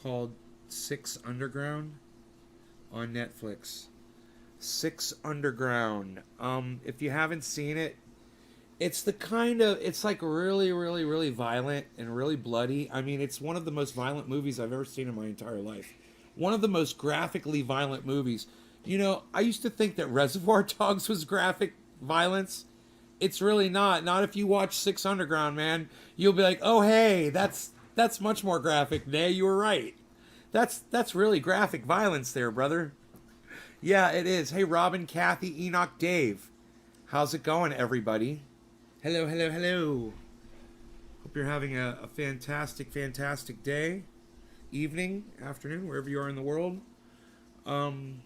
called Six Underground on Netflix. Six Underground. If you haven't seen it, it's like really, really, really violent and really bloody. I mean, it's one of the most violent movies I've ever seen in my entire life. One of the most graphically violent movies. You know, I used to think that Reservoir Dogs was graphic violence. It's really not. Not if you watch Six Underground, man. You'll be like, oh hey, that's much more graphic. Nay, you were right. That's really graphic violence there, brother. Yeah, it is. Hey, Robin, Kathy, Enoch, Dave. How's it going, everybody? Hello, hello, hello. Hope you're having a fantastic, fantastic day, evening, afternoon, wherever you are in the world. Um,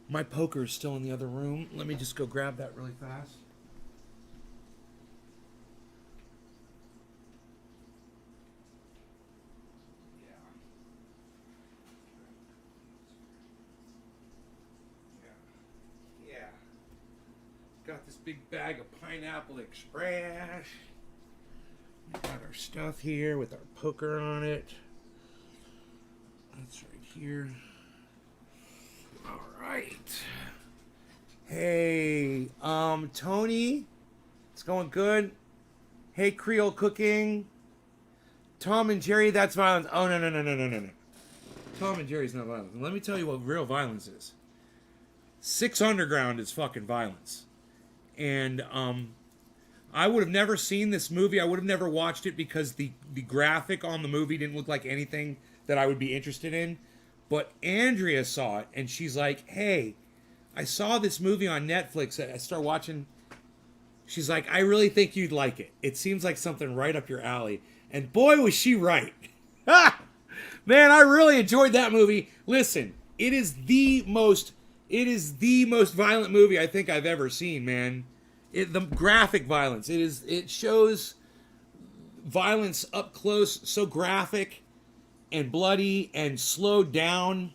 my poker is still in the other room. Let me just go grab that really fast. Yeah. Yeah. Got this big bag of Pineapple Express. We got our stuff here with our poker on it. That's right here. All right. Hey, Tony, it's going good. Hey, Creole Cooking. Tom and Jerry, that's violence. Oh, no, no, no, no, no, no, no. Tom and Jerry's not violence. And let me tell you what real violence is. Six Underground is fucking violence. And, I would have never seen this movie. I would have never watched it because the graphic on the movie didn't look like anything that I would be interested in. But Andrea saw it, and she's like, hey, I saw this movie on Netflix. I started watching. She's like, I really think you'd like it. It seems like something right up your alley. And boy, was she right. Man, I really enjoyed that movie. Listen, it is the most violent movie I think I've ever seen, man. The graphic violence. It shows violence up close, so graphic and bloody and slowed down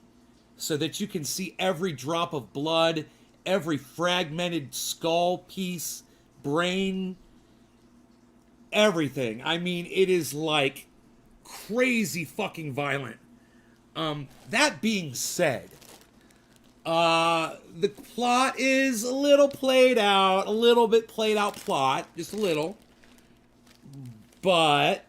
so that you can see every drop of blood, every fragmented skull piece, brain, everything. I mean, it is like crazy fucking violent. That being said, the plot is a little played out, a little bit played out plot, just a little. But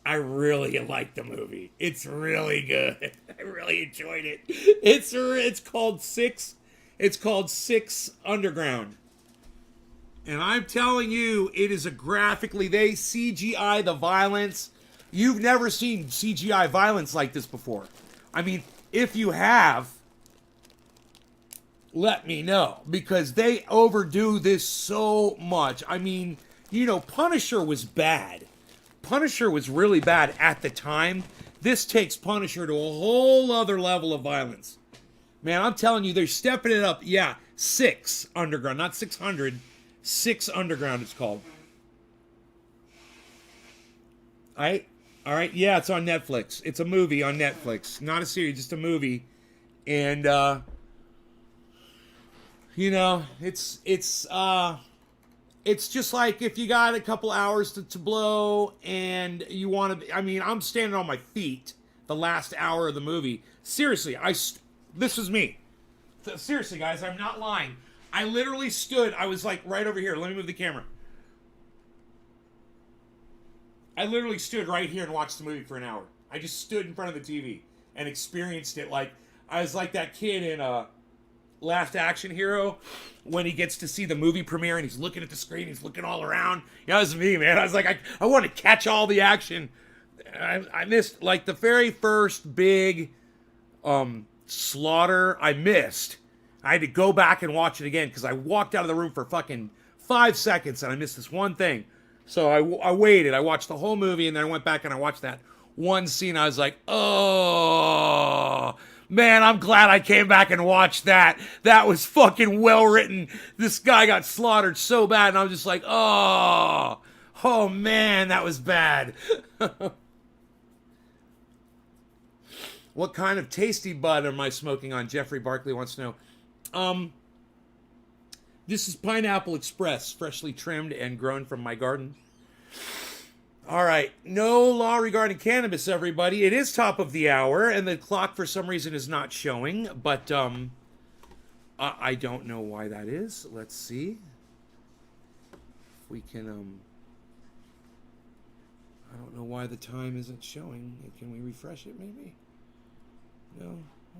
I really like the movie. It's really good. I really enjoyed it. It's called Six. It's called Six Underground. And I'm telling you, it is a graphically they CGI the violence. You've never seen CGI violence like this before. I mean, if you have, let me know because they overdo this so much. I mean, you know, Punisher was bad. Punisher was really bad at the time. This takes Punisher to a whole other level of violence. Man, I'm telling you, they're stepping it up. Yeah, Six Underground, not 600. Six Underground, it's called. All right. Yeah, it's on Netflix. It's a movie on Netflix, not a series, just a movie. And you know, it's just like if you got a couple hours to blow and you want to. I mean, I'm standing on my feet the last hour of the movie. Seriously, this was me. Seriously, guys, I'm not lying. I literally stood. I was like right over here. Let me move the camera. I literally stood right here and watched the movie for an hour. I just stood in front of the TV and experienced it like I was like that kid in Last Action Hero when he gets to see the movie premiere and he's looking at the screen, he's looking all around. Yeah, that was me, man. I was like, I want to catch all the action. I missed like the very first big slaughter. I missed. I had to go back and watch it again because I walked out of the room for fucking 5 seconds and I missed this one thing. So I waited. I watched the whole movie and then I went back and I watched that one scene. I was like, oh, man, I'm glad I came back and watched that. That was fucking well written. This guy got slaughtered so bad and I was just like, oh man, that was bad. What kind of tasty bud am I smoking on? Jeffrey Barkley wants to know. This is Pineapple Express, freshly trimmed and grown from my garden. All right. No law regarding cannabis, everybody. It is top of the hour, and the clock for some reason is not showing, but I don't know why that is. Let's see. If we can I don't know why the time isn't showing. Can we refresh it maybe? No.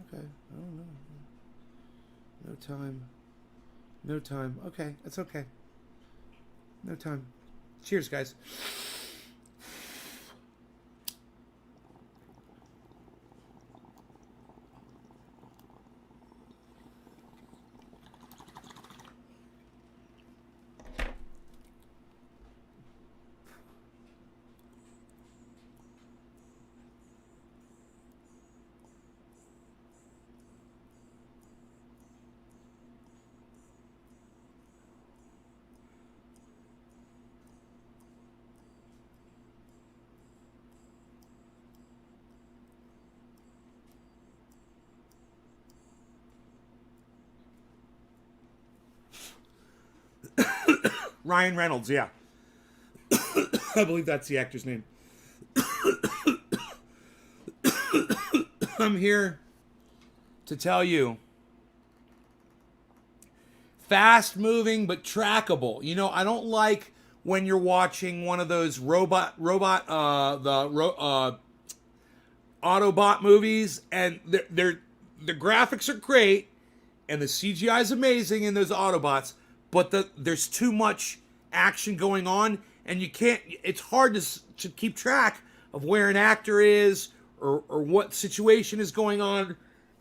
Okay. I don't know. No time. No time. Okay, that's okay. No time. Cheers, guys. Ryan Reynolds, yeah. I believe that's the actor's name. I'm here to tell you, fast moving but trackable. You know, I don't like when you're watching one of those Autobot movies, and the graphics are great and the CGI is amazing in those Autobots, but there's too much action going on, and you can't. It's hard to keep track of where an actor is or what situation is going on.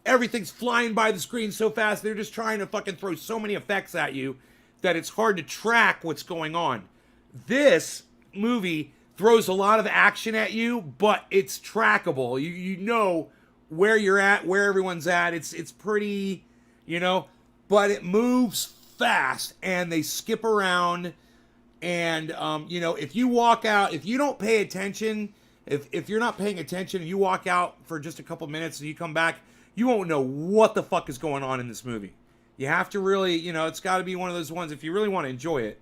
Everything's flying by the screen so fast. They're just trying to fucking throw so many effects at you that it's hard to track what's going on. This movie throws a lot of action at you, but it's trackable. You know where you're at, where everyone's at. It's pretty, you know, but it moves fast and they skip around. And you know, if you walk out, if you don't pay attention, if you're not paying attention and you walk out for just a couple minutes and you come back, you won't know what the fuck is going on in this movie. You have to really, you know, it's got to be one of those ones, if you really want to enjoy it,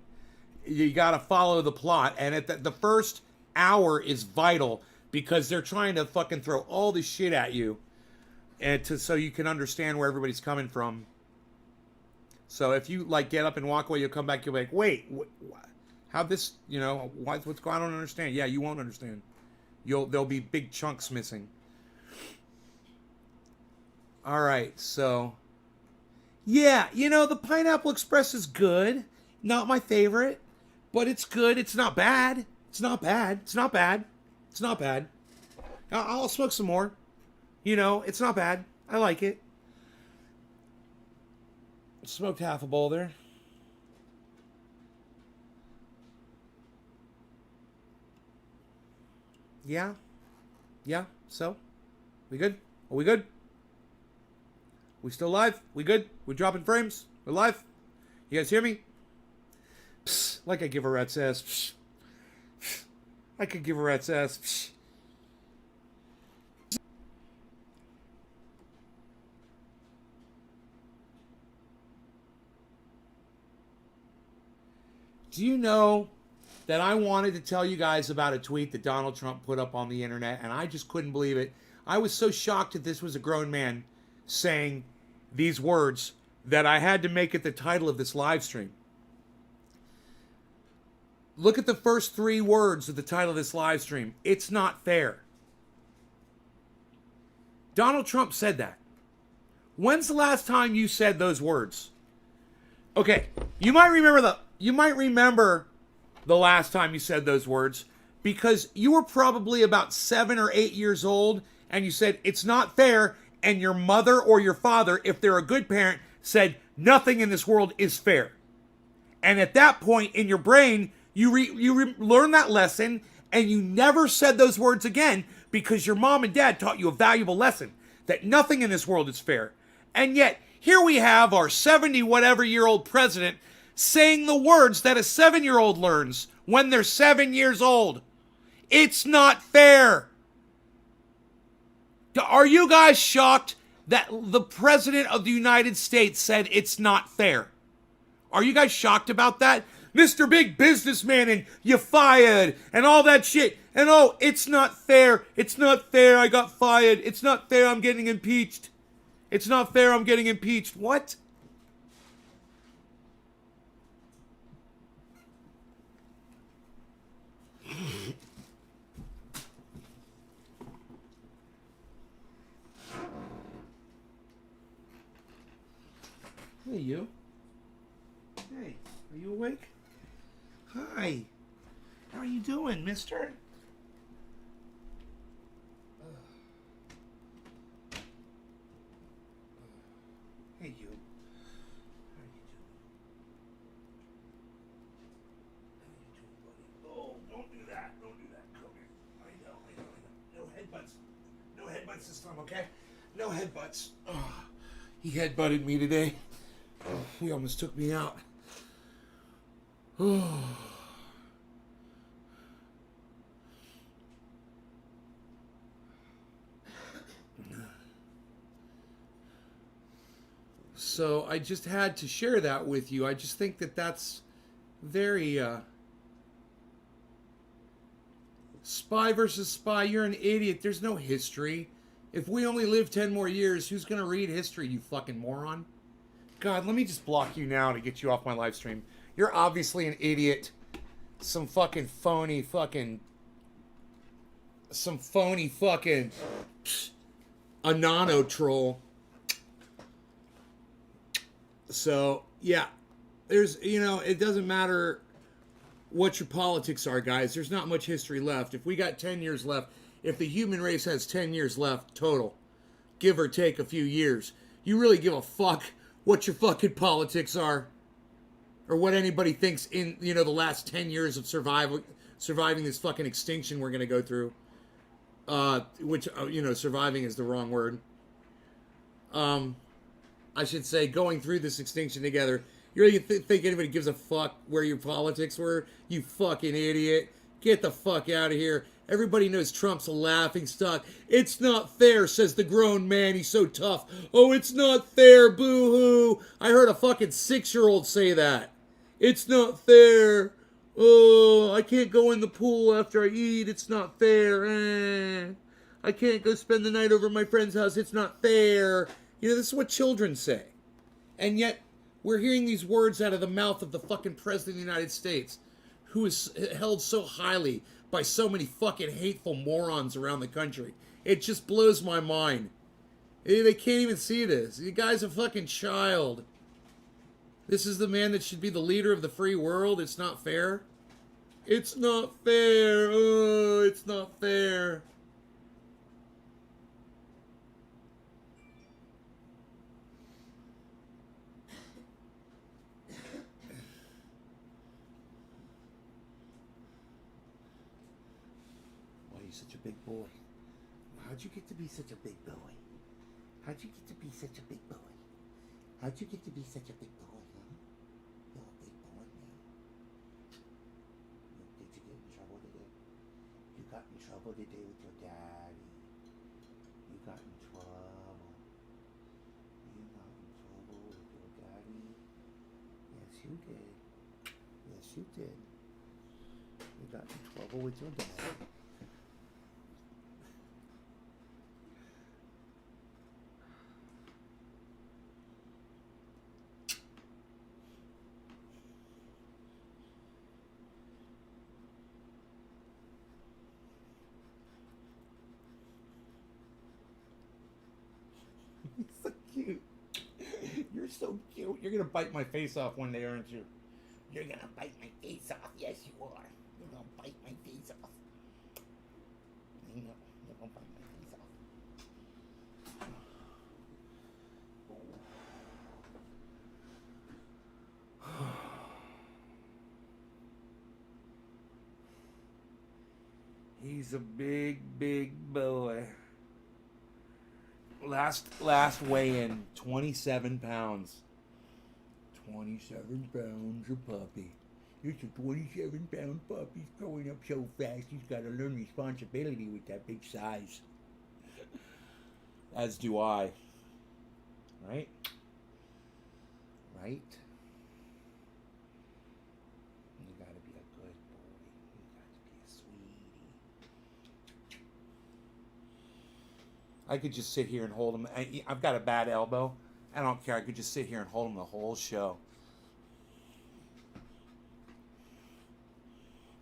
you got to follow the plot. And at the first hour is vital because they're trying to fucking throw all this shit at you, and so you can understand where everybody's coming from. So if you like get up and walk away, you'll come back, you'll be like, wait, how this, you know, what's going on? I don't understand. Yeah, you won't understand. There'll be big chunks missing. All right, so yeah, you know, the Pineapple Express is good. Not my favorite, but it's good. It's not bad. It's not bad. It's not bad. It's not bad. I'll smoke some more. You know, it's not bad. I like it. Smoked half a bowl there. Yeah. Yeah. So, we good? Are we good? We still live? We good? We dropping frames? We're live? You guys hear me? Psst, like I give a rat's ass. Psst. Psst. I could give a rat's ass. Psst. Do you know that I wanted to tell you guys about a tweet that Donald Trump put up on the internet, and I just couldn't believe it. I was so shocked that this was a grown man saying these words that I had to make it the title of this live stream. Look at the first 3 words of the title of this live stream. It's not fair. Donald Trump said that. When's the last time you said those words? Okay, you might remember the last time you said those words because you were probably about 7 or 8 years old and you said it's not fair, and your mother or your father, if they're a good parent, said nothing in this world is fair. And at that point in your brain, you learn that lesson and you never said those words again because your mom and dad taught you a valuable lesson that nothing in this world is fair. And yet, here we have our 70-whatever-year-old president saying the words that a 7-year-old learns when they're 7 years old. It's not fair. Are you guys shocked that the president of the United States said it's not fair? Are you guys shocked about that? Mr. Big Businessman and you fired and all that shit. And oh, it's not fair. It's not fair. I got fired. It's not fair. I'm getting impeached. It's not fair. I'm getting impeached. What? Hey, you. Hey, are you awake? Hi. How are you doing, mister? Hey, you. How are you doing? Oh, don't do that. Don't do that. Come here. I know. No headbutts. No headbutts this time, okay? No headbutts. Oh, he headbutted me today. Oh, he almost took me out. Oh. So I just had to share that with you. I just think that that's very spy versus spy. You're an idiot. There's no history. If we only live 10 more years, who's going to read history, you fucking moron? God, let me just block you now to get you off my live stream. You're obviously an idiot. Some phony fucking a nano troll. So, yeah. There's, it doesn't matter what your politics are, guys. There's not much history left. If we got 10 years left, if the human race has 10 years left total, give or take a few years, you really give a fuck what your fucking politics are? Or what anybody thinks in, the last 10 years of surviving this fucking extinction we're going to go through. Which, surviving is the wrong word. I should say going through this extinction together. You really think anybody gives a fuck where your politics were? You fucking idiot. Get the fuck out of here. Everybody knows Trump's a laughingstock. It's not fair, says the grown man. He's so tough. Oh, it's not fair, boo-hoo. I heard a fucking 6-year-old say that. It's not fair. Oh, I can't go in the pool after I eat. It's not fair. I can't go spend the night over at my friend's house. It's not fair. This is what children say. And yet, we're hearing these words out of the mouth of the fucking President of the United States, who is held so highly by so many fucking hateful morons around the country. It just blows my mind. They can't even see this. The guy's a fucking child. This is the man that should be the leader of the free world. It's not fair. It's not fair. Oh, it's not fair. Such a big boy. How'd you get to be such a big boy? How'd you get to be such a big boy? How'd you get to be such a big boy, huh? You're a big boy now. Did you get in trouble today? You got in trouble today with your daddy. You got in trouble. You got in trouble with your daddy. Yes, you did. Yes, you did. You got in trouble with your daddy. So cute. You're so cute. You're gonna bite my face off one day, aren't you? You're gonna bite my face off. Yes, you are. You're gonna bite my face off. I know. You're gonna bite my face off. He's a big, big boy. Last weigh-in, 27 pounds. 27 pounds of puppy. It's a 27-pound puppy. He's growing up so fast, he's got to learn responsibility with that big size. As do I. Right? Right? I could just sit here and hold him. I've got a bad elbow. I don't care. I could just sit here and hold him the whole show.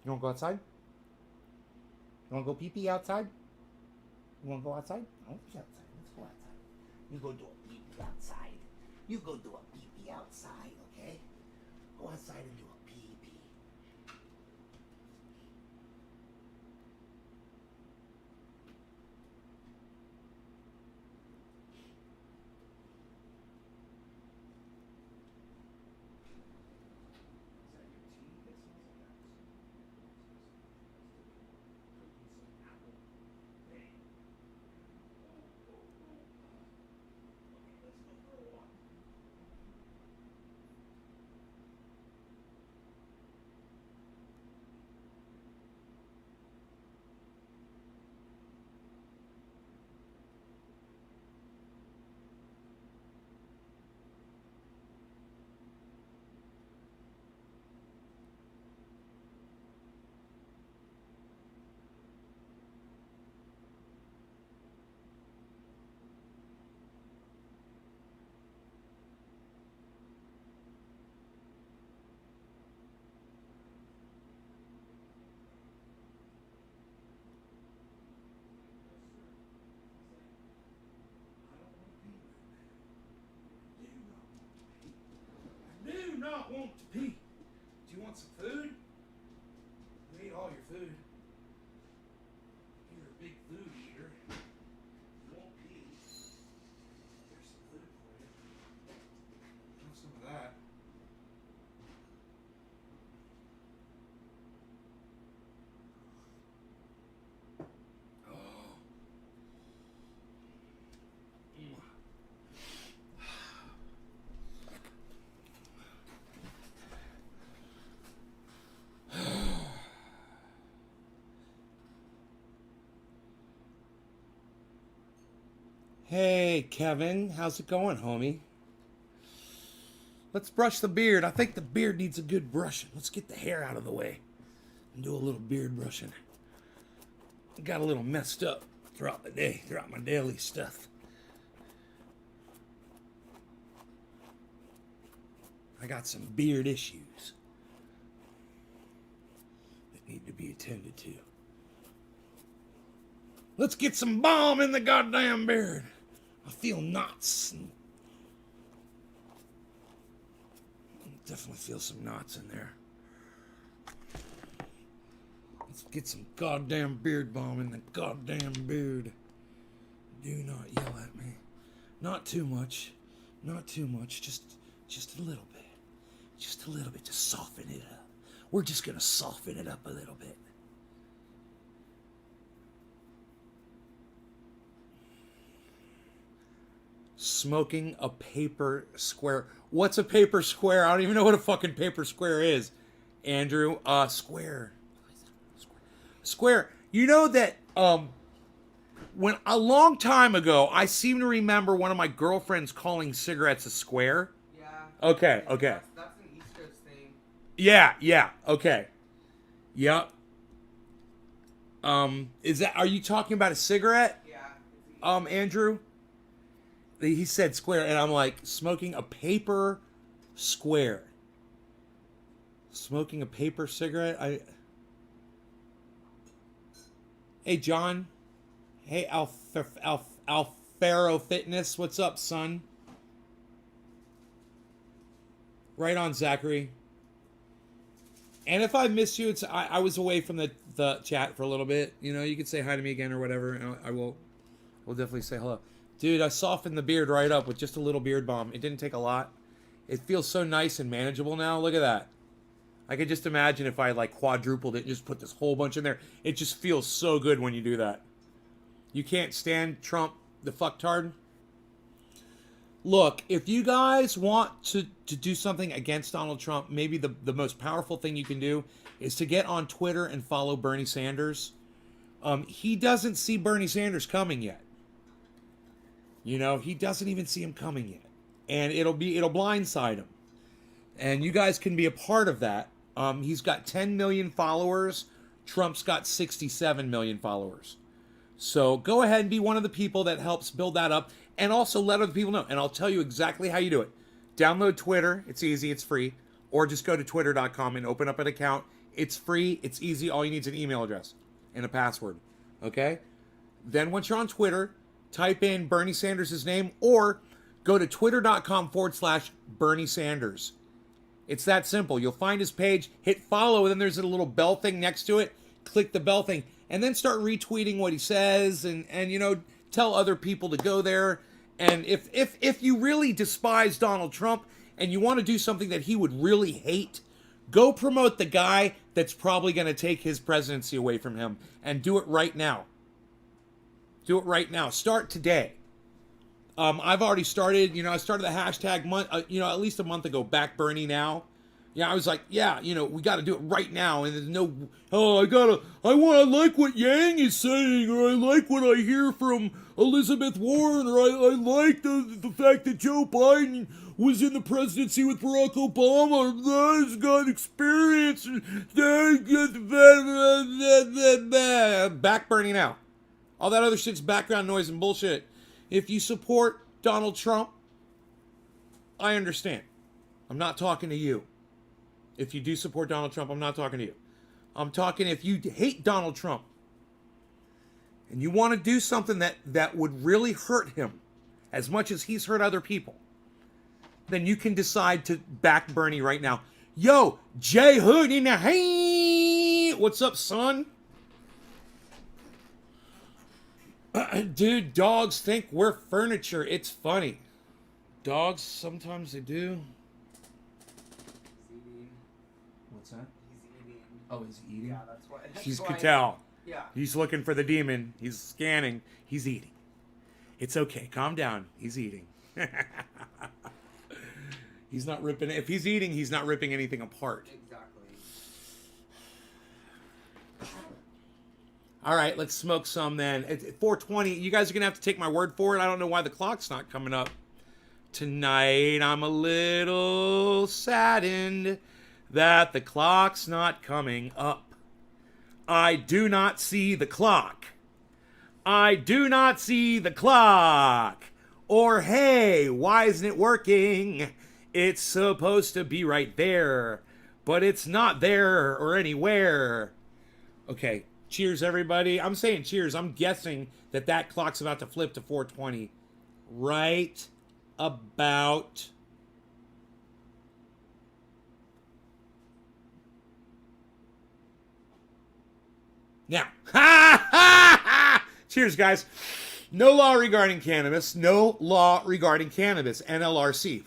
You want to go outside? You want to go pee-pee outside? You want to go outside? I want to go outside. Let's go outside. You go do a pee-pee outside. You go do a pee-pee outside, okay? Go outside and do a pee-pee. Not want to pee. Do you want some food? You ate all your food. You're a big food eater. You won't pee. There's some food for you. Have some of that. Hey, Kevin, how's it going, homie? Let's brush the beard. I think the beard needs a good brushing. Let's get the hair out of the way and do a little beard brushing. I got a little messed up throughout the day, throughout my daily stuff. I got some beard issues that need to be attended to. Let's get some balm in the goddamn beard. I feel knots. Definitely feel some knots in there. Let's get some goddamn beard balm in the goddamn beard. Do not yell at me. Not too much. Not too much. Just a little bit. Just a little bit. Just soften it up. We're just gonna soften it up a little bit. Smoking a paper square. What's a paper square? I don't even know what a fucking paper square is. Andrew, square. Square. You know that when a long time ago, I seem to remember one of my girlfriends calling cigarettes a square. Yeah. Okay. That's an East Coast thing. Yeah. Okay. Yep. Are you talking about a cigarette? Yeah. Andrew? He said square, and I'm like, smoking a paper square. Smoking a paper cigarette? Hey, John. Hey, Alfaro Fitness. What's up, son? Right on, Zachary. And if I miss you, I was away from the chat for a little bit. You know, you could say hi to me again or whatever, and I will definitely say hello. Dude, I softened the beard right up with just a little beard balm. It didn't take a lot. It feels so nice and manageable now. Look at that. I could just imagine if I like quadrupled it and just put this whole bunch in there. It just feels so good when you do that. You can't stand Trump, the fucktard? Look, if you guys want to do something against Donald Trump, maybe the most powerful thing you can do is to get on Twitter and follow Bernie Sanders. He doesn't see Bernie Sanders coming yet. You know, he doesn't even see him coming yet. And it'll blindside him. And you guys can be a part of that. He's got 10 million followers. Trump's got 67 million followers. So go ahead and be one of the people that helps build that up, and also let other people know. And I'll tell you exactly how you do it. Download Twitter. It's easy. It's free. Or just go to twitter.com and open up an account. It's free. It's easy. All you need is an email address and a password. Okay? Then once you're on Twitter, type in Bernie Sanders' name, or go to twitter.com/Bernie Sanders. It's that simple. You'll find his page, hit follow, and then there's a little bell thing next to it. Click the bell thing, and then start retweeting what he says, and tell other people to go there. And if you really despise Donald Trump and you want to do something that he would really hate, go promote the guy that's probably going to take his presidency away from him, and do it right now. Do it right now. Start today. I've already started. I started the hashtag at least a month ago. Back Bernie now. Yeah, I was like, yeah, we got to do it right now. And there's no, I like what Yang is saying, or I like what I hear from Elizabeth Warren, or I like the fact that Joe Biden was in the presidency with Barack Obama. He's got experience. Back Bernie now. All that other shit's background noise and bullshit. If you support Donald Trump, I understand. I'm not talking to you. If you do support Donald Trump, I'm not talking to you. I'm talking if you hate Donald Trump and you want to do something that would really hurt him as much as he's hurt other people, then you can decide to back Bernie right now. Yo, J Hood in the hey! What's up, son? Dude, dogs think we're furniture. It's funny. Dogs, sometimes they do. He's eating. What's that? He's eating. Oh, he's eating? Yeah, that's why. He's could tell. Yeah. He's looking for the demon. He's scanning. He's eating. It's okay. Calm down. He's eating. He's not ripping. If he's eating, he's not ripping anything apart. Exactly. All right, let's smoke some then. At 4:20, you guys are going to have to take my word for it. I don't know why the clock's not coming up tonight. I'm a little saddened that the clock's not coming up. I do not see the clock. I do not see the clock. Or, hey, why isn't it working? It's supposed to be right there, but it's not there or anywhere. Okay. Cheers, everybody. I'm saying cheers. I'm guessing that clock's about to flip to 4:20 right about now. Cheers, guys. No law regarding cannabis. No law regarding cannabis. NLRC.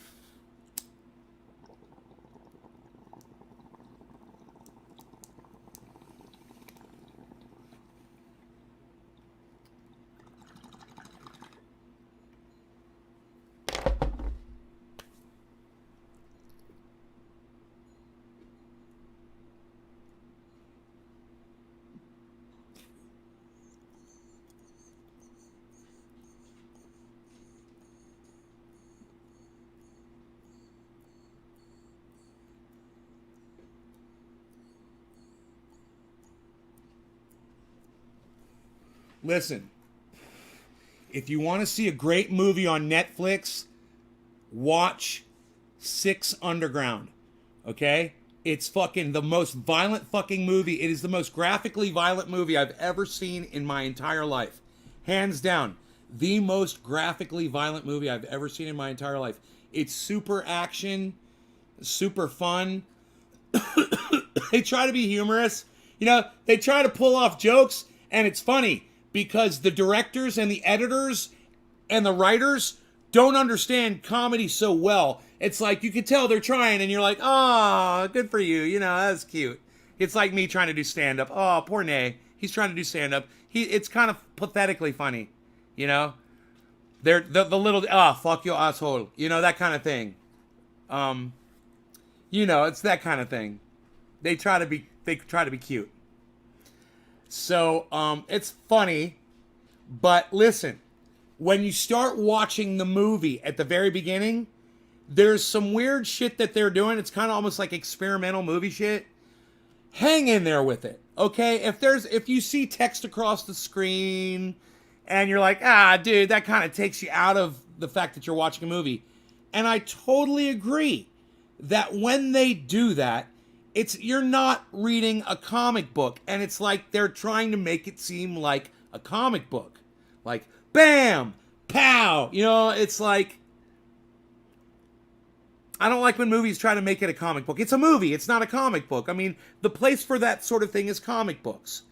Listen, if you want to see a great movie on Netflix, watch Six Underground. Okay? It's fucking the most violent fucking movie. It is the most graphically violent movie I've ever seen in my entire life. Hands down. The most graphically violent movie I've ever seen in my entire life. It's super action, super fun. They try to be humorous. They try to pull off jokes, and it's funny. Because the directors and the editors and the writers don't understand comedy so well. It's like you can tell they're trying and you're like, oh, good for you. That's cute. It's like me trying to do stand-up. Oh, poor Nay. He's trying to do stand-up. It's kind of pathetically funny. They're the little, fuck you, asshole. That kind of thing. It's that kind of thing. They try to be cute. So, it's funny, but listen, when you start watching the movie at the very beginning, there's some weird shit that they're doing. It's kind of almost like experimental movie shit. Hang in there with it. Okay, if you see text across the screen and you're like, ah, dude, that kind of takes you out of the fact that you're watching a movie. And I totally agree that when they do that, you're not reading a comic book, and it's like they're trying to make it seem like a comic book. Like bam, pow, it's like I don't like when movies try to make it a comic book. It's a movie, it's not a comic book. I mean, the place for that sort of thing is comic books.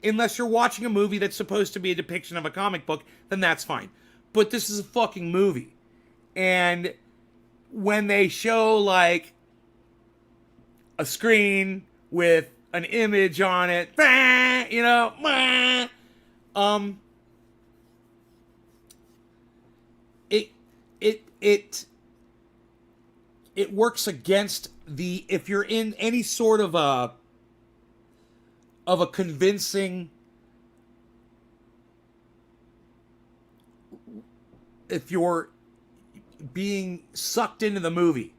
Unless you're watching a movie that's supposed to be a depiction of a comic book, then that's fine. But this is a fucking movie. And when they show like a screen with an image on it, it works against if you're in any sort of a convincing, if you're being sucked into the movie,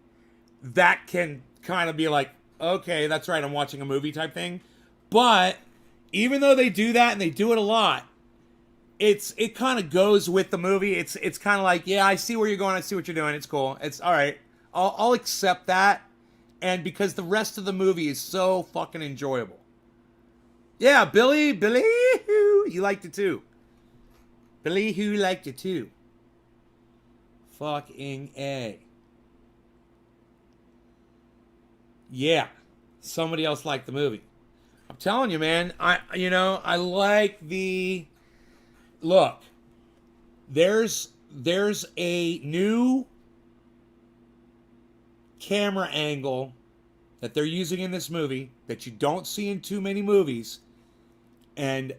that can kind of be like, okay, that's right, I'm watching a movie type thing. But even though they do that and they do it a lot, it kind of goes with the movie. It's kind of like, yeah, I see where you're going, I see what you're doing, it's cool, it's all right, I'll accept that. And because the rest of the movie is so fucking enjoyable. Yeah, Billy, you liked it too. Billy who liked it too. Fucking A. Yeah, somebody else liked the movie. I'm telling you, man. I like the look. There's a new camera angle that they're using in this movie that you don't see in too many movies. And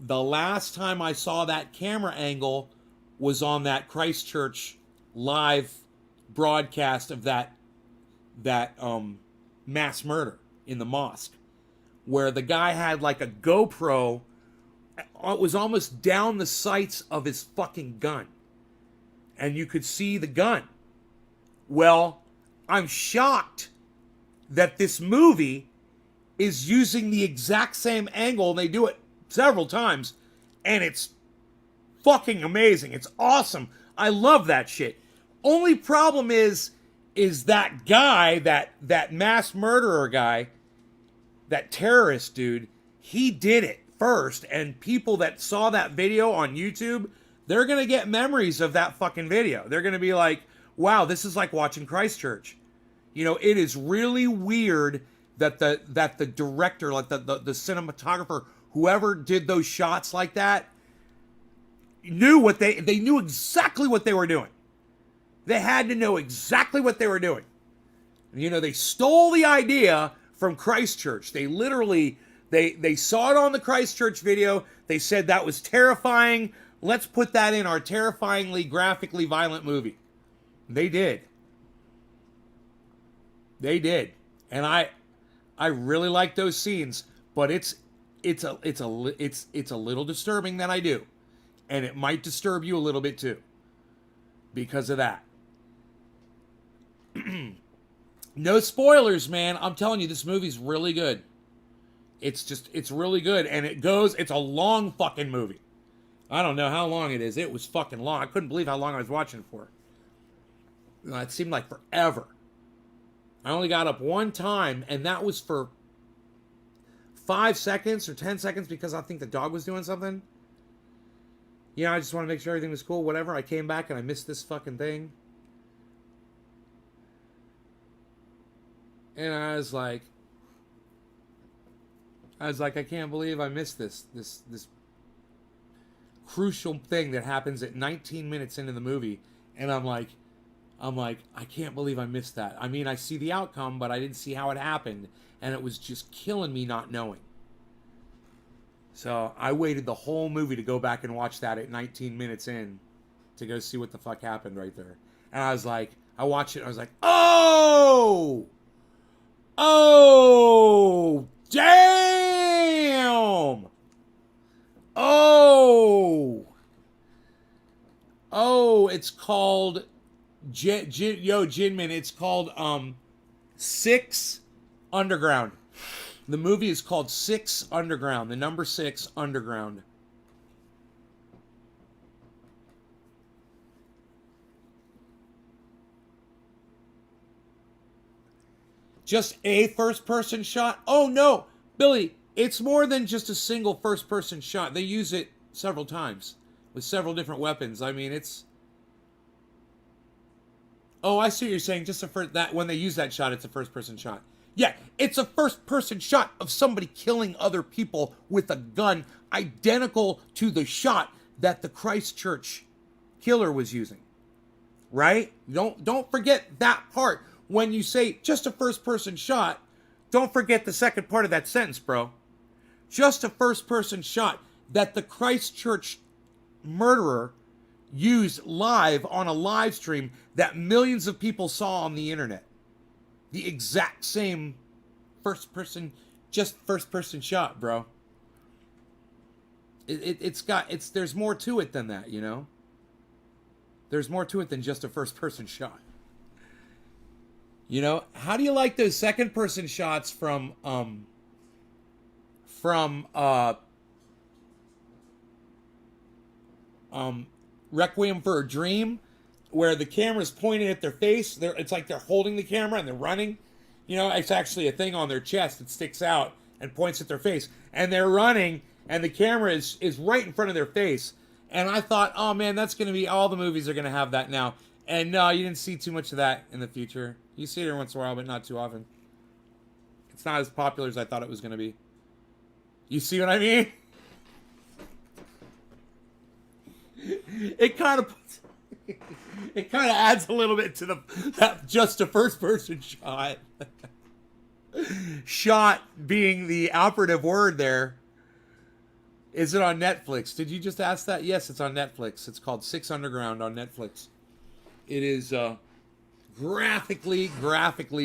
the last time I saw that camera angle was on that Christchurch live broadcast of that mass murder in the mosque, where the guy had like a GoPro. It was almost down the sights of his fucking gun, and you could see the gun. Well, I'm shocked that this movie is using the exact same angle. They do it several times, and it's fucking amazing. It's awesome. I love that shit. Only problem is that guy, that mass murderer guy, that terrorist dude, he did it first, and people that saw that video on YouTube, they're gonna get memories of that fucking video. They're gonna be like, wow, this is like watching Christchurch. It is really weird that the director, like the cinematographer, whoever did those shots like that, knew they knew exactly what they were doing. They had to know exactly what they were doing. They stole the idea from Christchurch. They literally, they saw it on the Christchurch video. They said that was terrifying. Let's put that in our terrifyingly, graphically violent movie. They did. They did. And I really like those scenes, but it's a little disturbing that I do. And it might disturb you a little bit too, because of that. No spoilers, man. I'm telling you, this movie's really good. It's really good. And it's a long fucking movie. I don't know how long it is. It was fucking long. I couldn't believe how long I was watching it for. It seemed like forever. I only got up one time, and that was for 5 seconds or 10 seconds because I think the dog was doing something. I just want to make sure everything was cool, whatever. I came back and I missed this fucking thing. And I was like, I can't believe I missed this crucial thing that happens at 19 minutes into the movie. And I'm like, I can't believe I missed that. I mean, I see the outcome, but I didn't see how it happened. And it was just killing me not knowing. So I waited the whole movie to go back and watch that at 19 minutes in to go see what the fuck happened right there. And I was like, I watched it and I was like, oh, damn. It's called Jinmin. It's called 6 Underground. The movie is called 6 Underground. The number 6 Underground. Just a first-person shot? Oh, no. Billy, it's more than just a single first-person shot. They use it several times with several different weapons. I mean, it's... Oh, I see what you're saying. Just that when they use that shot, it's a first-person shot. Yeah, it's a first-person shot of somebody killing other people with a gun identical to the shot that the Christchurch killer was using. Right? Don't forget that part. When you say just a first-person shot, don't forget the second part of that sentence, bro. Just a first-person shot that the Christchurch murderer used live on a live stream that millions of people saw on the internet. The exact same first-person shot, bro. There's more to it than that, you know? There's more to it than just a first-person shot. You know, how do you like those second-person shots from Requiem for a Dream, where the camera's pointed at their face? It's like they're holding the camera and they're running. You know, it's actually a thing on their chest that sticks out and points at their face. And they're running, and the camera is right in front of their face. And I thought, oh man, that's going to be, all the movies are going to have that now. And no, you didn't see too much of that in the future. You see it every once in a while, but not too often. It's not as popular as I thought it was going to be. You see what I mean? It kind of adds a little bit to that just a first-person shot. Shot being the operative word there. Is it on Netflix? Did you just ask that? Yes, it's on Netflix. It's called 6 Underground on Netflix. It is graphically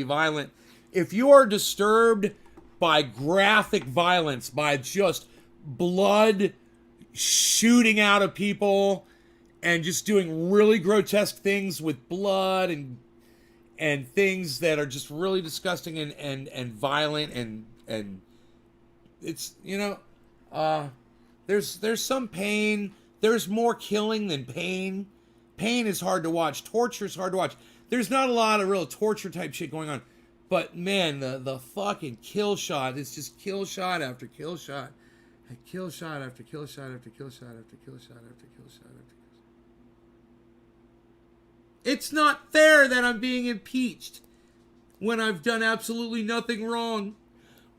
violent. If you are disturbed by graphic violence, by just blood shooting out of people and just doing really grotesque things with blood and things that are just really disgusting and violent and it's, you know, there's some pain. There's more killing than pain. Pain is hard to watch. Torture is hard to watch. There's not a lot of real torture type shit going on. But man, the fucking kill shot, it's just kill shot after kill shot. Kill shot after kill shot after kill shot after kill shot after kill shot after kill shot. It's not fair that I'm being impeached when I've done absolutely nothing wrong.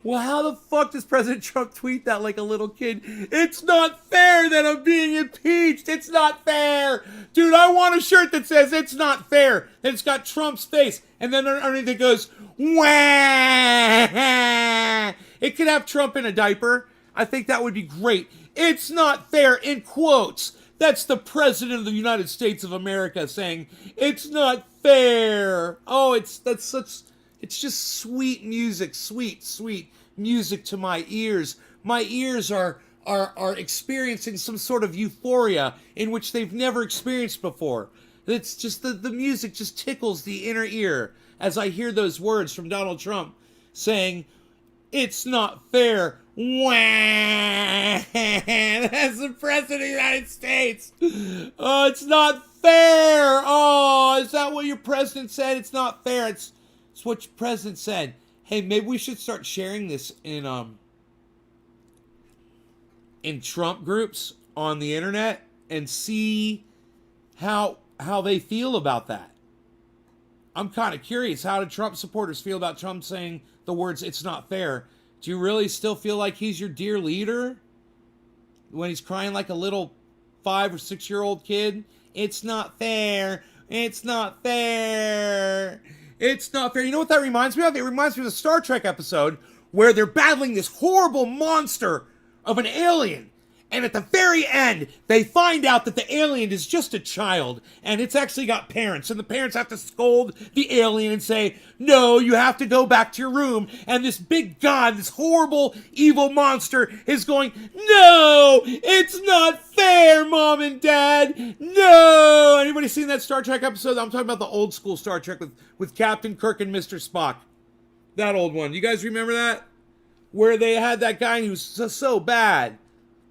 Well, how the fuck does President Trump tweet that like a little kid? It's not fair that I'm being impeached. It's not fair. Dude, I want a shirt that says it's not fair. And it's got Trump's face. And then underneath it goes, wah. It could have Trump in a diaper. I think that would be great. It's not fair, in quotes. That's the President of the United States of America saying, it's not fair. Oh, it's just sweet music, sweet music to my ears. My ears are experiencing some sort of euphoria in which they've never experienced before. It's just the music just tickles the inner ear as I hear those words from Donald Trump saying, it's not fair. Wah! That's the President of the United States. Oh, it's not fair. Oh, is that what your president said? It's not fair. It's what your president said. Hey, maybe we should start sharing this in Trump groups on the internet and see how they feel about that. I'm kind of curious. How do Trump supporters feel about Trump saying the words, it's not fair? Do you really still feel like he's your dear leader? When he's crying like a little 5 or 6 year old kid? It's not fair. It's not fair. It's not fair. You know what that reminds me of? It reminds me of the Star Trek episode where they're battling this horrible monster of an alien. And at the very end, they find out that the alien is just a child. And it's actually got parents. And the parents have to scold the alien and say, no, you have to go back to your room. And this big god, this horrible, evil monster is going, no, it's not fair, Mom and Dad. No. Anybody seen that Star Trek episode? I'm talking about the old school Star Trek with Captain Kirk and Mr. Spock. That old one. You guys remember that? where they had that guy and he was so bad.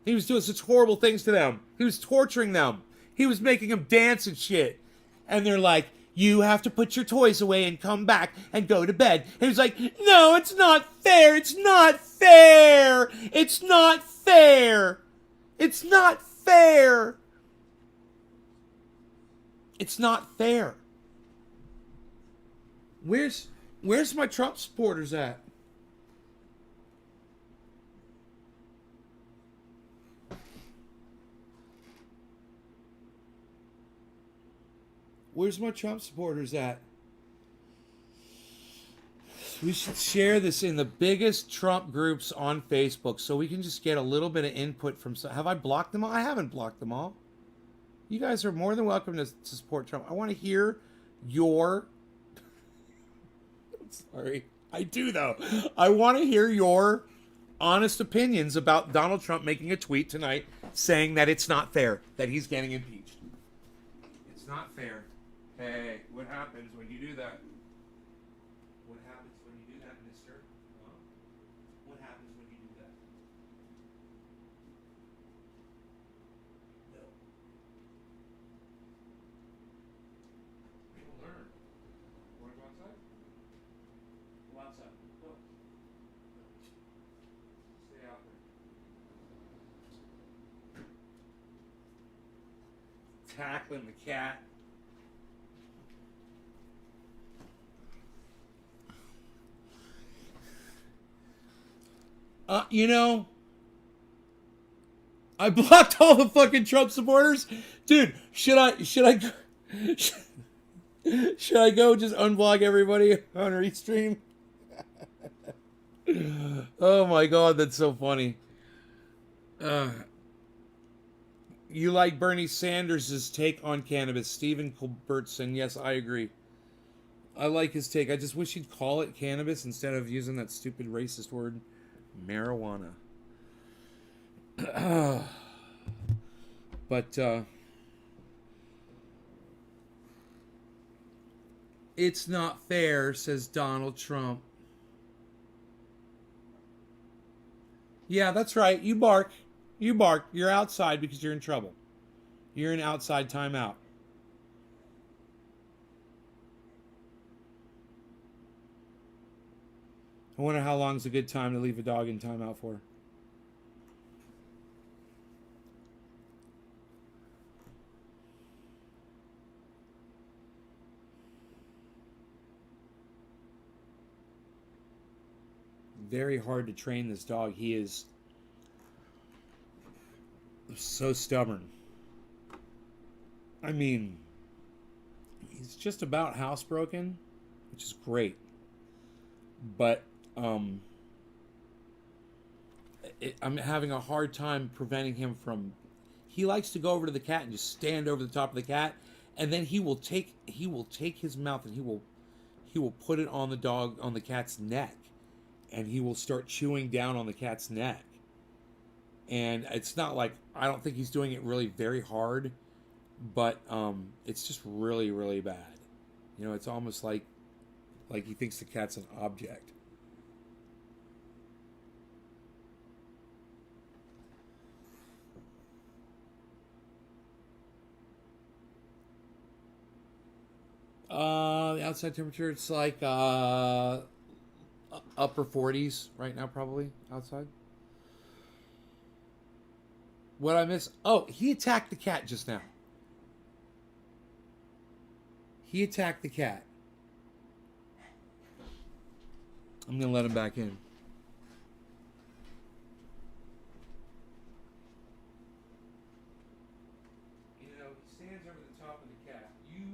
He was doing such horrible things to them. He was torturing them. He was making them dance and shit. And they're like, you have to put your toys away and come back and go to bed. And he was like, no, it's not fair. It's not fair. It's not fair. It's not fair. It's not fair. Where's my Trump supporters at? Where's my Trump supporters at? We should share this in the biggest Trump groups on Facebook so we can just get a little bit of input from some. Have I blocked them all? I haven't blocked them all. You guys are more than welcome to support Trump. I want to hear your... Sorry. I do, though. I want to hear your honest opinions about Donald Trump making a tweet tonight saying that it's not fair, that he's getting impeached. It's not fair. Hey, what happens when you do that? What happens when you do that, mister? Huh? What happens when you do that? No. People learn. Want to go outside? Go outside. Go. Stay out there. Tackling the cat. You know, I blocked all the fucking Trump supporters. Dude, should I go just unblock everybody on Restream? Oh my god, that's so funny. You like Bernie Sanders' take on cannabis. Stephen Culbertson, yes, I agree. I like his take. I just wish he'd call it cannabis instead of using that stupid racist word, marijuana. But, it's not fair, says Donald Trump. Yeah, that's right. You bark. You bark. You're outside because you're in trouble. You're in outside timeout. I wonder how long is a good time to leave a dog in timeout for. Very hard to train this dog. He is so stubborn. I mean, he's just about housebroken, which is great. But I'm having a hard time preventing him from... He likes to go over to the cat and just stand over the top of the cat, and then he will take his mouth and he will put it on the cat's neck, and he will start chewing down on the cat's neck. And it's not like, I don't think he's doing it really very hard, but it's just really, really bad. You know, it's almost like he thinks the cat's an object. The outside temperature, it's like upper 40s right now, probably outside. What I miss? Oh, he attacked the cat just now. He attacked the cat. I'm gonna let him back in. You know, he stands over the top of the cat. You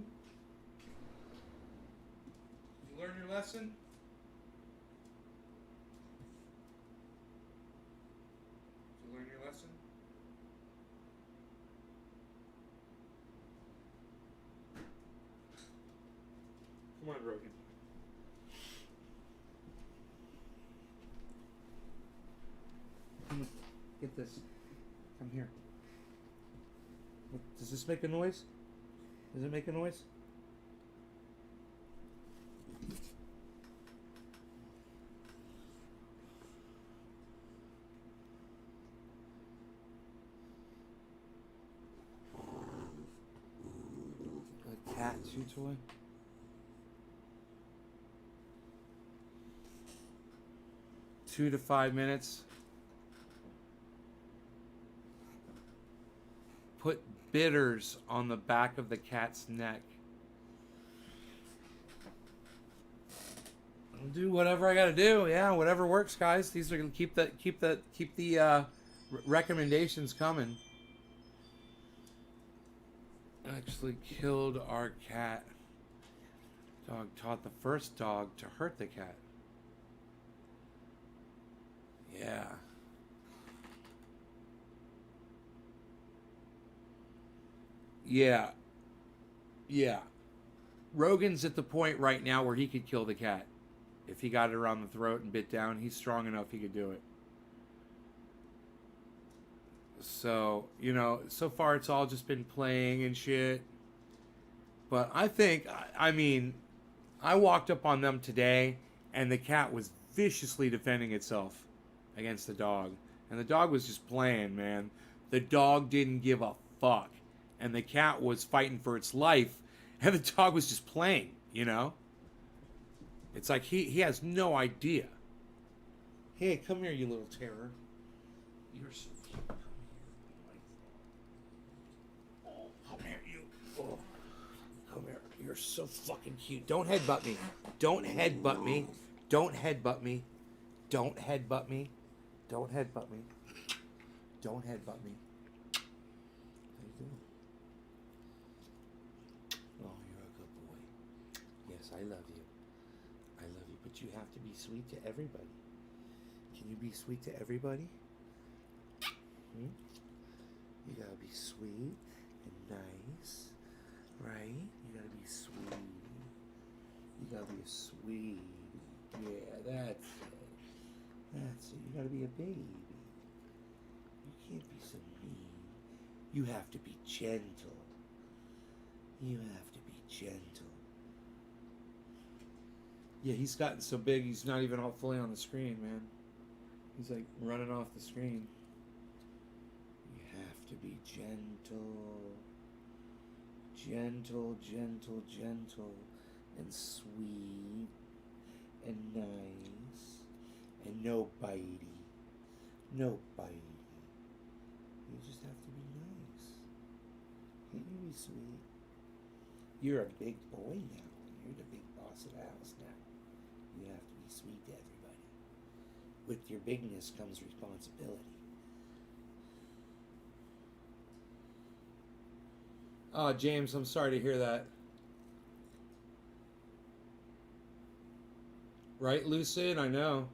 learn your lesson? Did you learn your lesson? Come on, Brogan. Get this. Come here. Does this make a noise? Does it make a noise? cat chew toy. Two to 5 minutes. Put bitters on the back of the cat's neck. I'll do whatever I gotta do. Yeah, whatever works, guys. These are gonna keep the recommendations coming. Actually killed our cat. Dog taught the first dog to hurt the cat. Yeah. Yeah. Yeah. Rogan's at the point right now where he could kill the cat. If he got it around the throat and bit down, he's strong enough he could do it. So, you know, so far it's all just been playing and shit. But I think, I mean, I walked up on them today and the cat was viciously defending itself against the dog. And the dog was just playing, man. The dog didn't give a fuck. And the cat was fighting for its life. And the dog was just playing, you know? It's like he has no idea. Hey, come here, you little terror. You're so cute. Come here, you. Oh, come here. You're so fucking cute. Don't headbutt me. Don't headbutt me. Don't headbutt me. Don't headbutt me. Don't headbutt me. Don't headbutt me. How you doing? Oh, you're a good boy. Yes, I love you. I love you, but you have to be sweet to everybody. Can you be sweet to everybody? Hmm? You gotta be sweet and nice, right? You gotta be sweet. You gotta be sweet. Yeah, that's it. That's it. You gotta be a baby. You can't be so mean. You have to be gentle. You have to be gentle. Yeah, he's gotten so big, he's not even all fully on the screen, man. He's like running off the screen. You have to be gentle. Gentle, gentle, gentle, and sweet, and nice, and no bitey. No bitey. You just have to be nice. Can't you be sweet? You're a big boy now. You're the big boss of the house now. You have to be sweet to everybody. With your bigness comes responsibility. Oh, James, I'm sorry to hear that. Right, Lucid? I know.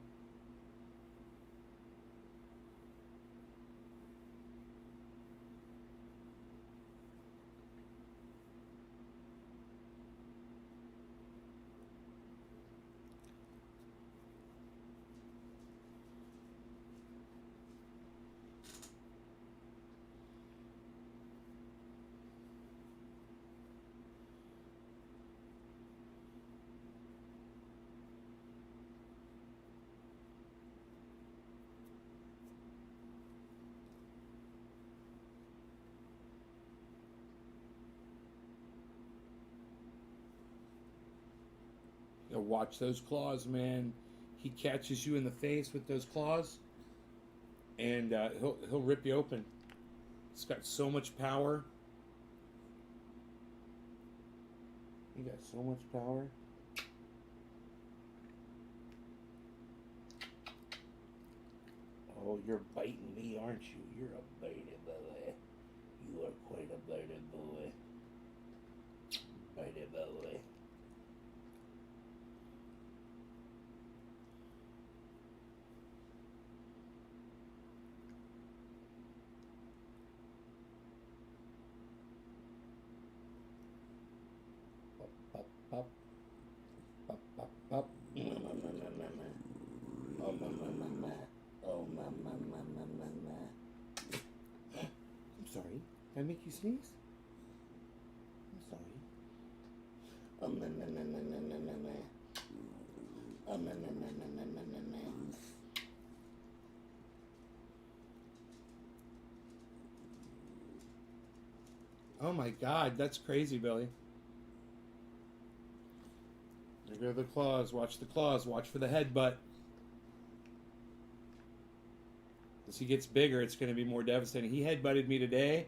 You know, watch those claws, man. He catches you in the face with those claws, and he'll rip you open. He's got so much power. He got so much power. Oh, you're biting me, aren't you? You're a bitey boy. You are quite a bitey boy. Bitey boy. Up, up, up, up, up. Oh, mama. Oh, mama. I'm sorry. Did I make you sneeze? I'm sorry. Oh, mama. Oh, mama. Oh my God, that's crazy, Billy. There go the claws. Watch the claws. Watch for the headbutt. As he gets bigger, it's going to be more devastating. He headbutted me today,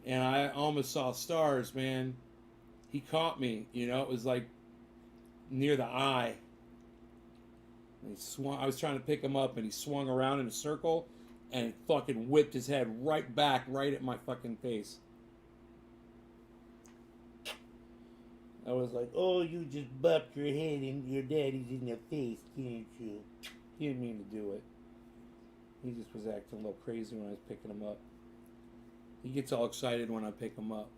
and I almost saw stars, man. He caught me. You know, it was like near the eye. And he swung. I was trying to pick him up, and he swung around in a circle, and fucking whipped his head right back, right at my fucking face. I was like, "Oh, you just bumped your head and your daddy's in the face, didn't you?" He didn't mean to do it. He just was acting a little crazy when I was picking him up. He gets all excited when I pick him up.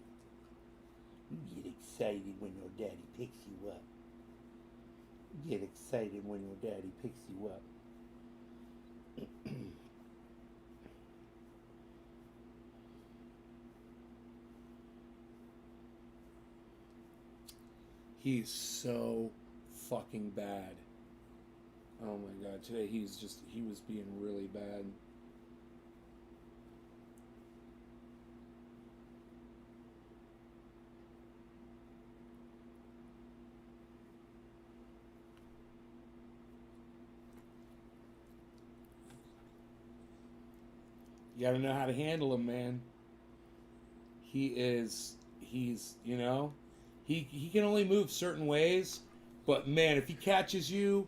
You get excited when your daddy picks you up. You get excited when your daddy picks you up. He's so fucking bad. Oh my god, today he was being really bad. You gotta know how to handle him, man. He's, you know, he can only move certain ways, but man, if he catches you,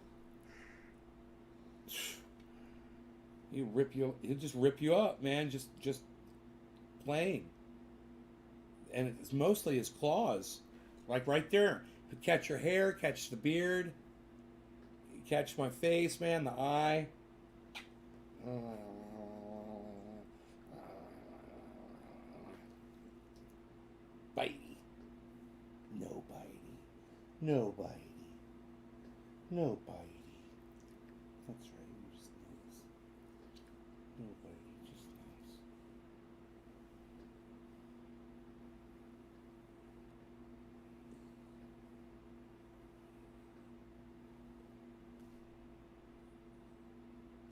he'll just rip you up, man, just playing. And it's mostly his claws. Like right there. He'll catch your hair, catch the beard, catch my face, man, the eye. Bitey. No bitey. No bitey. No bitey. That's right, you're just nice. No bitey, just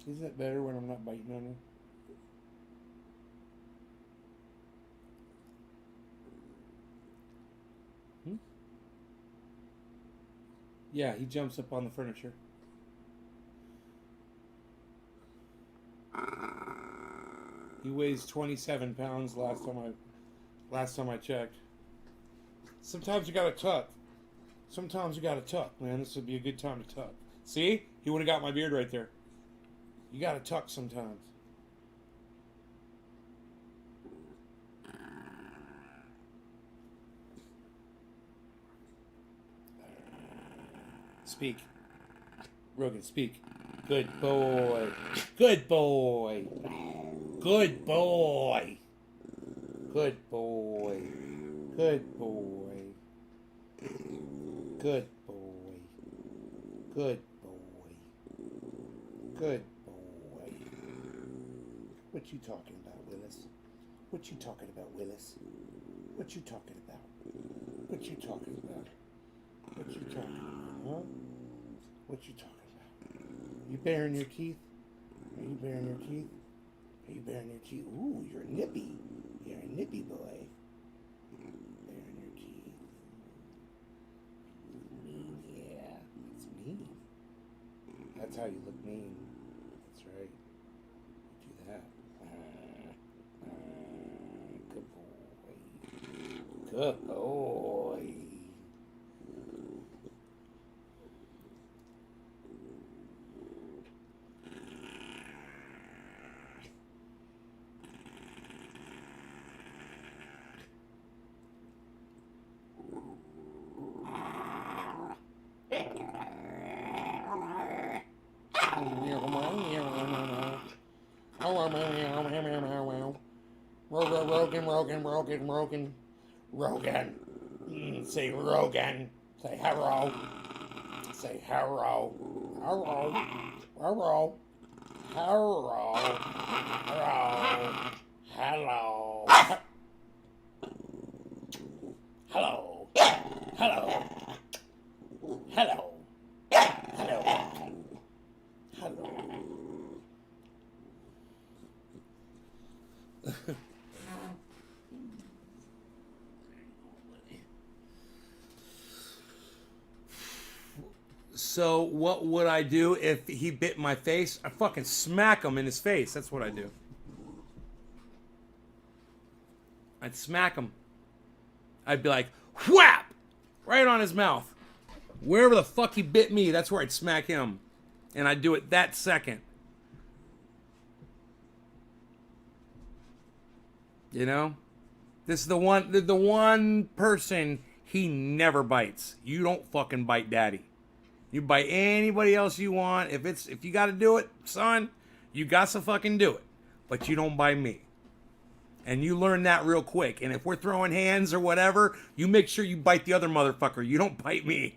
nice. Isn't it better when I'm not biting on her? Yeah, he jumps up on the furniture. He weighs 27 pounds last time I checked. Sometimes you gotta tuck. Sometimes you gotta tuck, man. This would be a good time to tuck. See? He would have got my beard right there. You gotta tuck sometimes. Speak. Rogan, speak. Good boy. Good boy. Good boy. Good boy. Good boy. Good boy. Good boy. Good boy. What you talking about, Willis? What you talking about, Willis? What you talking about? What you talking about? What you talking about, huh? What you talking about? You baring your teeth? Are you baring your teeth? Are you baring your teeth? Ooh, you're nippy. You're a nippy boy. Baring your teeth. Mean, yeah. It's mean. That's how you look mean. That's right. Do that. Good boy. Good boy. Rogan. Say Rogan. Say hello. Say hello. Hello. Hello. Hello. Hello. Hello. Hello. Hello. Hello. Hello. So what would I do if he bit my face? I fucking smack him in his face. That's what I do. I'd smack him. I'd be like, whap! Right on his mouth. Wherever the fuck he bit me, that's where I'd smack him. And I'd do it that second. You know? This is the one person he never bites. You don't fucking bite daddy. You bite anybody else you want. If you got to do it, son, you got to fucking do it. But you don't bite me. And you learn that real quick. And if we're throwing hands or whatever, you make sure you bite the other motherfucker. You don't bite me.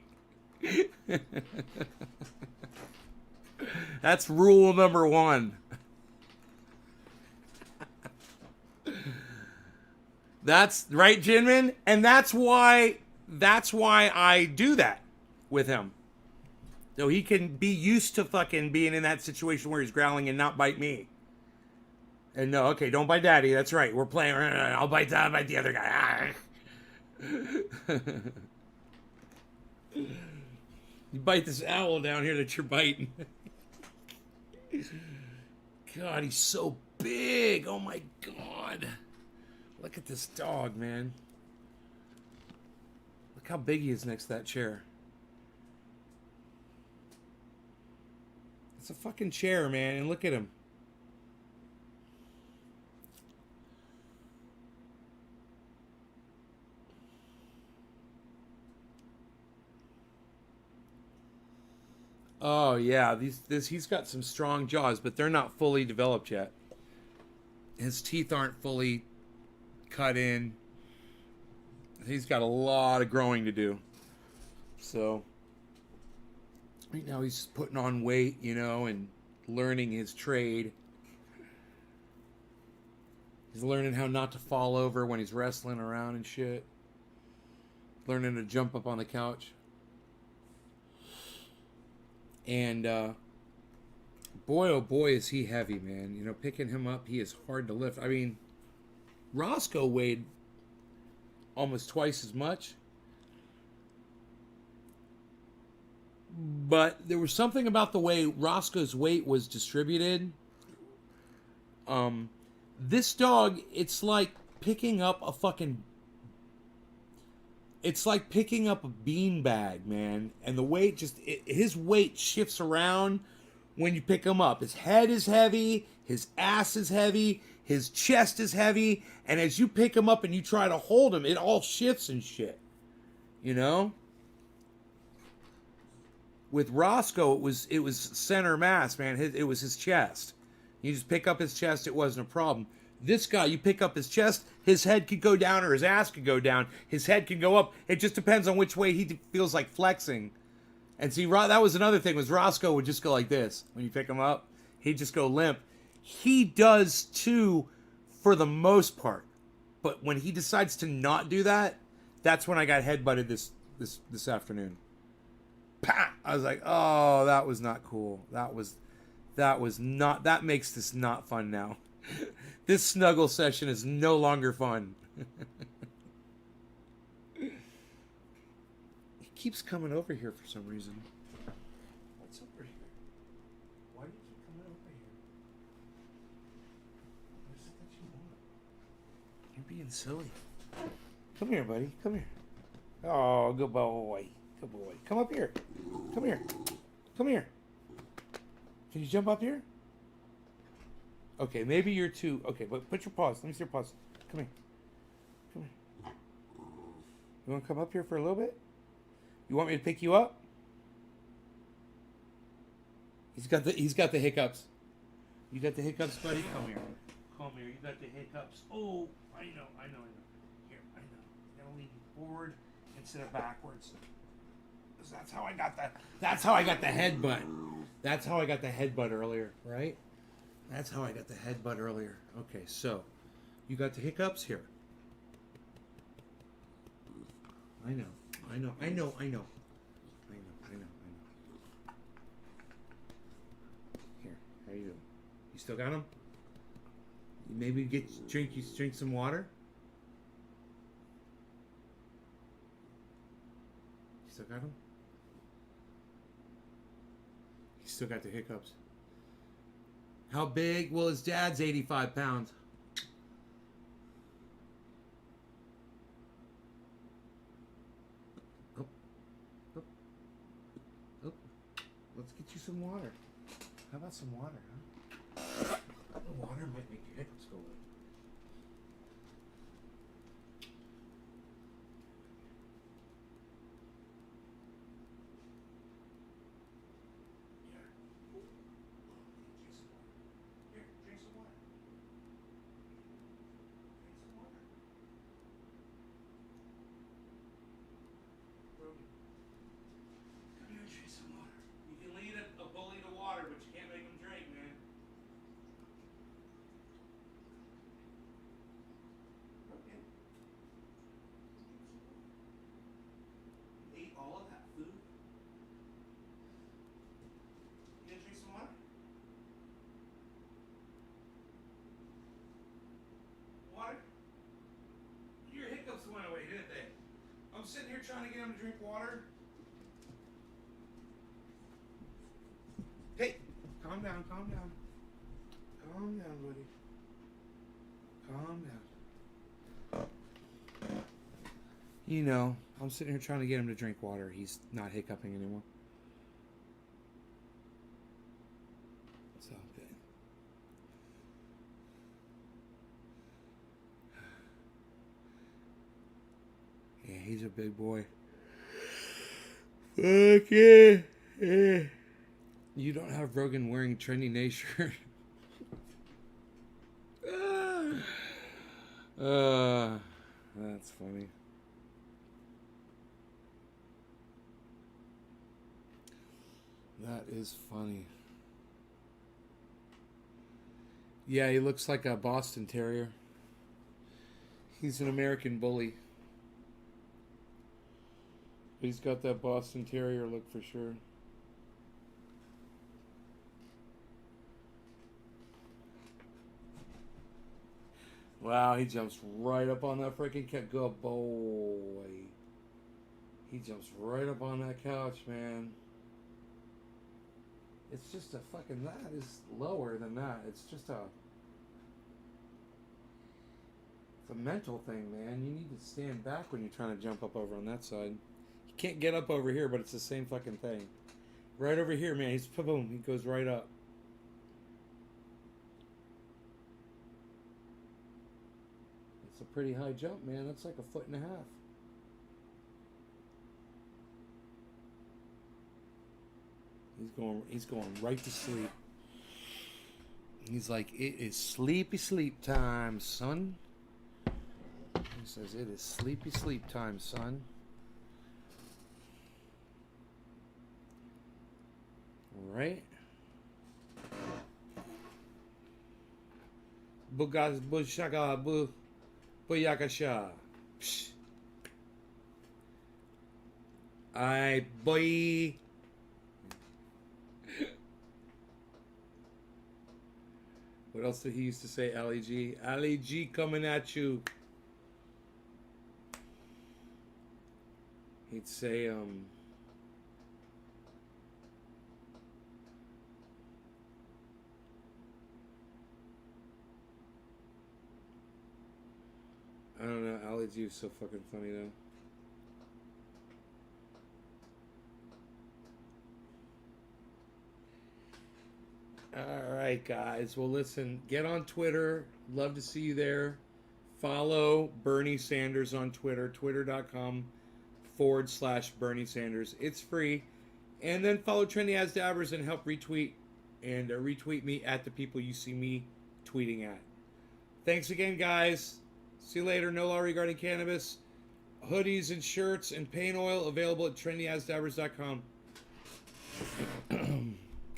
That's rule number 1. That's right, Jinmin. And that's why I do that with him. So he can be used to fucking being in that situation where he's growling and not bite me. And no, okay, don't bite daddy. That's right. We're playing. I'll bite the other guy. You bite this owl down here that you're biting. God, he's so big. Oh my God. Look at this dog, man. Look how big he is next to that chair. It's a fucking chair, man, and look at him. Oh yeah, he's got some strong jaws, but they're not fully developed yet. His teeth aren't fully cut in. He's got a lot of growing to do. So right now he's putting on weight, you know, and learning his trade. He's learning how not to fall over when he's wrestling around and shit. Learning to jump up on the couch. And boy, oh boy, is he heavy, man. You know, picking him up, he is hard to lift. I mean, Roscoe weighed almost twice as much. But there was something about the way Roscoe's weight was distributed. This dog, it's like picking up a fucking... It's like picking up a beanbag, man. And the weight just... his weight shifts around when you pick him up. His head is heavy. His ass is heavy. His chest is heavy. And as you pick him up and you try to hold him, it all shifts and shit. You know? With Roscoe, it was center mass, man. It was his chest. You just pick up his chest, it wasn't a problem. This guy, you pick up his chest, his head could go down or his ass could go down. His head can go up. It just depends on which way he feels like flexing. And see, that was another thing, was Roscoe would just go like this. When you pick him up, he'd just go limp. He does too, for the most part. But when he decides to not do that, that's when I got headbutted this afternoon. Pah! I was like, oh, that was not cool. That was not, that makes this not fun now. This snuggle session is no longer fun. He keeps coming over here for some reason. What's over here? Why do you keep coming over here? What is it that you want? You're being silly. Come here, buddy. Come here. Oh, good boy. Good boy. Come up here. Come here. Come here. Can you jump up here? Okay, maybe you're too... Okay, but put your paws. Let me see your paws. Come here. Come here. You want to come up here for a little bit? You want me to pick you up? He's got the hiccups. You got the hiccups, buddy? Come here. Come here. You got the hiccups. Oh, I know. Here, I know. Now lean forward instead of backwards. That's how I got the headbutt. That's how I got the headbutt earlier, right? That's how I got the headbutt earlier. Okay, so you got the hiccups here. I know. Here, how you doing? You still got them? Maybe drink some water. You still got them? He's still got the hiccups. How big? Well, his dad's 85 pounds. Oh. Oh. Oh. Let's get you some water. How about some water, huh? The water might make your hiccups go away. All of that food? You gonna drink some water? Water? Your hiccups went away, didn't they? I'm sitting here trying to get him to drink water. Hey, calm down, calm down. Calm down, buddy. Calm down. You know, I'm sitting here trying to get him to drink water. He's not hiccuping anymore. It's all good. Yeah, he's a big boy. Fuck yeah. You don't have Rogan wearing trendy Nay shirt. That's funny. That is funny. Yeah, he looks like a Boston Terrier. He's an American bully. He's got that Boston Terrier look for sure. Wow, he jumps right up on that freaking couch. Good boy. He jumps right up on that couch, man. It's just a fucking, that is lower than that. It's just a, it's a mental thing, man. You need to stand back when you're trying to jump up over on that side. You can't get up over here, but it's the same fucking thing. Right over here, man. He's, boom, he goes right up. It's a pretty high jump, man. That's like 1.5 feet. He's going right to sleep. He's like, it is sleepy sleep time, son. He says, it is sleepy sleep time, son. Right? Bugas bushaka bu buyakasha. Aye, boy. What else did he used to say, Ali G? Ali G coming at you. He'd say, I don't know, Ali G was so fucking funny though. Alright, guys. Well, listen, get on Twitter. Love to see you there. Follow Bernie Sanders on Twitter, twitter.com/Bernie Sanders. It's free. And then follow Trendy As Dabbers and help retweet and retweet me at the people you see me tweeting at. Thanks again, guys. See you later. No law regarding cannabis. Hoodies and shirts and paint oil available at trendyasdabbers.com.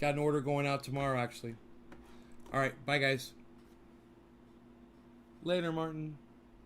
Got an order going out tomorrow, actually. All right. Bye, guys. Later, Martin.